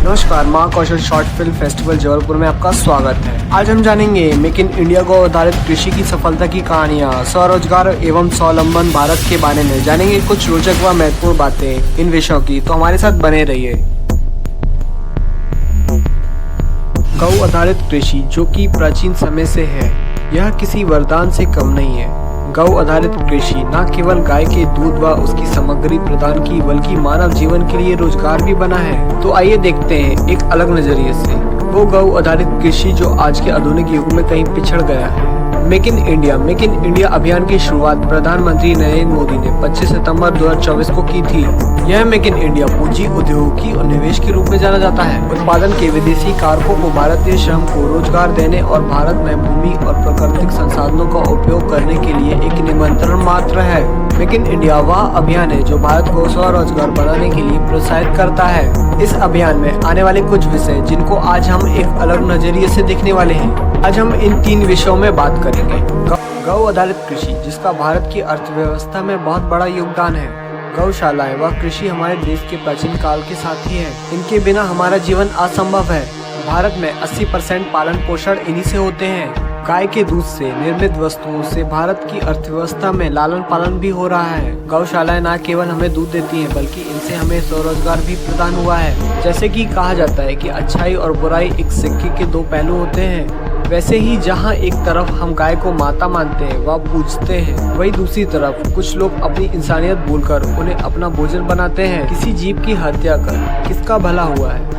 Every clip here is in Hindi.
नमस्कार, माँ कौशल शॉर्ट फिल्म फेस्टिवल जबलपुर में आपका स्वागत है। आज हम जानेंगे मेक इन इंडिया को आधारित कृषि की सफलता की कहानियाँ, स्वरोजगार एवं स्वावलंबन भारत के बारे में जानेंगे कुछ रोचक व महत्वपूर्ण बातें इन विषयों की, तो हमारे साथ बने रहिए। गौ आधारित कृषि जो कि प्राचीन समय से है, यह किसी वरदान से कम नहीं है। गौ आधारित कृषि न केवल गाय के दूध व उसकी सामग्री प्रदान की, बल्कि मानव जीवन के लिए रोजगार भी बना है। तो आइए देखते हैं एक अलग नजरिए से वो गौ आधारित कृषि जो आज के आधुनिक युग में कहीं पिछड़ गया है। मेक इन इंडिया अभियान की शुरुआत प्रधानमंत्री नरेंद्र मोदी ने 25 सितंबर 2024 को की थी। यह मेक इन इंडिया पूंजी उद्योगी और निवेश के रूप में जाना जाता है। उत्पादन के विदेशी कारकों को भारतीय श्रम को रोजगार देने और भारत में भूमि और प्राकृतिक संसाधनों का उपयोग करने के लिए एक निमंत्रण मात्र है। मेक इन इंडिया वह अभियान है जो भारत को स्वरोजगार बनाने के लिए प्रोत्साहित करता है। इस अभियान में आने वाले कुछ विषय जिनको आज हम एक अलग नजरिए से देखने वाले हैं। आज हम इन 3 विषयों में बात करेंगे। गौ आधारित कृषि जिसका भारत की अर्थव्यवस्था में बहुत बड़ा योगदान है। गौशालाएं व कृषि हमारे देश के प्राचीन काल के साथी है। इनके बिना हमारा जीवन असंभव है। भारत में 80% पालन पोषण इन्हीं से होते हैं। गाय के दूध से निर्मित वस्तुओं से भारत की अर्थव्यवस्था में लालन पालन भी हो रहा है। गौशालाएं न केवल हमें दूध देती हैं, बल्कि इनसे हमें स्वरोजगार भी प्रदान हुआ है। जैसे कि कहा जाता है कि अच्छाई और बुराई एक सिक्के के 2 पहलू होते हैं, वैसे ही जहाँ एक तरफ हम गाय को माता मानते हैं व पूजते हैं, वही दूसरी तरफ कुछ लोग अपनी इंसानियत भूलकर उन्हें अपना भोजन बनाते हैं। किसी जीव की हत्या कर किसका भला हुआ है?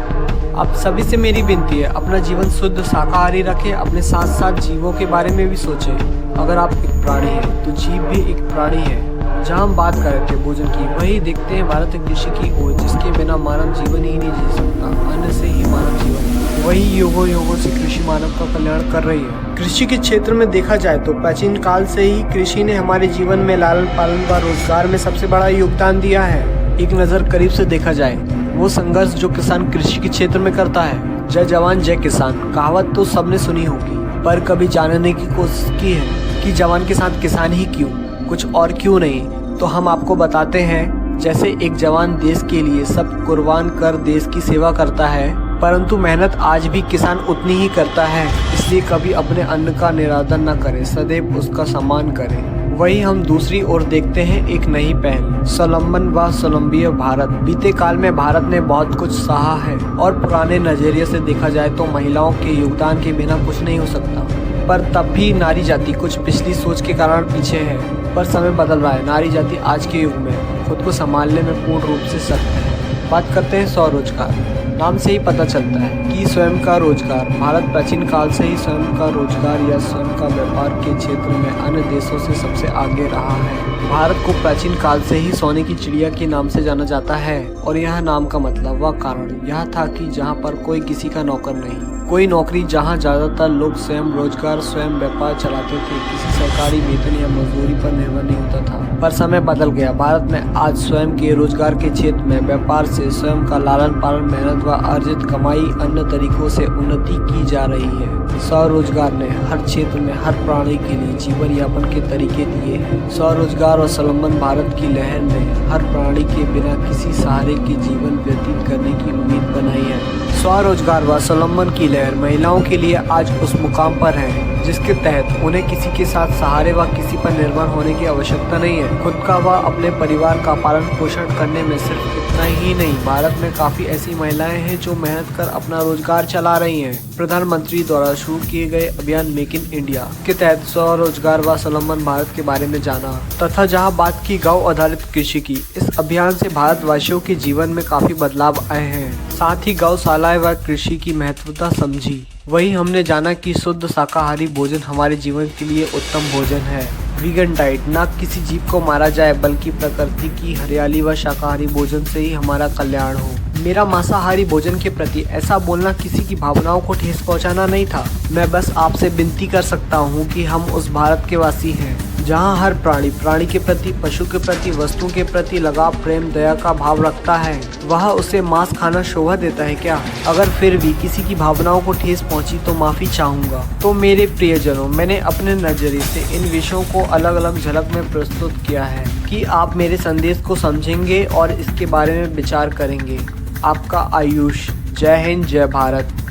आप सभी से मेरी विनती है, अपना जीवन शुद्ध शाकाहारी रखें। अपने साथ साथ जीवों के बारे में भी सोचें। अगर आप एक प्राणी हैं तो जीव भी एक प्राणी है। जहाँ हम बात कर रहे थे भोजन की, वही देखते हैं भारत कृषि की ओर, जिसके बिना मानव जीवन ही नहीं जी सकता। अन्न से ही मानव जीवन, वही युगों से कृषि मानव का कल्याण कर रही है। कृषि के क्षेत्र में देखा जाए तो प्राचीन काल से ही कृषि ने हमारे जीवन में लालन पालन व रोजगार में सबसे बड़ा योगदान दिया है। एक नजर करीब से देखा जाए, वो संघर्ष जो किसान कृषि के क्षेत्र में करता है। जय जवान जय किसान कहावत तो सबने सुनी होगी, पर कभी जानने की कोशिश की है कि जवान के साथ किसान ही क्यों, कुछ और क्यों नहीं? तो हम आपको बताते हैं। जैसे एक जवान देश के लिए सब कुर्बान कर देश की सेवा करता है, परंतु मेहनत आज भी किसान उतनी ही करता है। इसलिए कभी अपने अन्न का निरादर न करें, सदैव उसका सम्मान करें। वही हम दूसरी ओर देखते हैं एक नई पहल, स्वावलंबन व स्वावलंबी भारत। बीते काल में भारत ने बहुत कुछ सहा है और पुराने नजरिए से देखा जाए तो महिलाओं के योगदान के बिना कुछ नहीं हो सकता। पर तब भी नारी जाति कुछ पिछली सोच के कारण पीछे है। पर समय बदल रहा है। नारी जाति आज के युग में खुद को संभालने में पूर्ण रूप से सक्षम है। बात करते हैं स्वरोजगार। नाम से ही पता चलता है कि स्वयं का रोजगार। भारत प्राचीन काल से ही स्वयं का रोजगार या स्वयं का व्यापार के क्षेत्र में अन्य देशों से सबसे आगे रहा है। भारत को प्राचीन काल से ही सोने की चिड़िया के नाम से जाना जाता है, और यह नाम का मतलब व कारण यह था कि जहाँ पर कोई किसी का नौकर नहीं, कोई नौकरी, जहाँ ज्यादातर लोग स्वयं रोजगार स्वयं व्यापार चलाते थे, किसी सरकारी वेतन या मजदूरी पर निर्भर नहीं होता था। पर समय बदल गया। भारत में आज स्वयं के रोजगार के क्षेत्र में व्यापार से स्वयं का लालन पालन, मेहनत व अर्जित कमाई अन्य तरीकों से उन्नति की जा रही है। स्वरोजगार ने हर क्षेत्र में हर प्राणी के लिए जीवन यापन के तरीके दिए हैं। स्वरोजगार और स्वावलंबन भारत की लहर ने हर प्राणी के बिना किसी सहारे के जीवन व्यतीत करने की उम्मीद बनाई है। स्वरोजगार व स्वावलंबन की लहर महिलाओं के लिए आज उस मुकाम पर है जिसके तहत उन्हें किसी के साथ सहारे व किसी पर निर्भर होने की आवश्यकता नहीं है। खुद का व अपने परिवार का पालन पोषण करने में सिर्फ इतना ही नहीं, भारत में काफी ऐसी महिलाएं हैं जो मेहनत कर अपना रोजगार चला रही हैं। प्रधानमंत्री द्वारा शुरू किए गए अभियान मेक इन इंडिया के तहत स्वरोजगार व स्वावलंबन भारत के बारे में जाना, तथा जहां बात की गौ आधारित कृषि की, इस अभियान से भारतवासियों के जीवन में काफी बदलाव आए हैं। साथ ही गौशालाएं व कृषि की महत्वता समझी। वही हमने जाना कि शुद्ध शाकाहारी भोजन हमारे जीवन के लिए उत्तम भोजन है। वीगन डाइट, न किसी जीव को मारा जाए, बल्कि प्रकृति की हरियाली व शाकाहारी भोजन से ही हमारा कल्याण हो। मेरा मांसाहारी भोजन के प्रति ऐसा बोलना किसी की भावनाओं को ठेस पहुंचाना नहीं था। मैं बस आपसे विनती कर सकता हूं कि हम उस भारत के वासी हैं जहां हर प्राणी के प्रति, पशु के प्रति, वस्तु के प्रति लगाव, प्रेम, दया का भाव रखता है। वह उसे मांस खाना शोभा देता है क्या? अगर फिर भी किसी की भावनाओं को ठेस पहुंची तो माफी चाहूंगा। तो मेरे प्रियजनों, मैंने अपने नजरिए से इन विषयों को अलग अलग झलक में प्रस्तुत किया है कि आप मेरे संदेश को समझेंगे और इसके बारे में विचार करेंगे। आपका आयुष जय हिंद, जय भारत।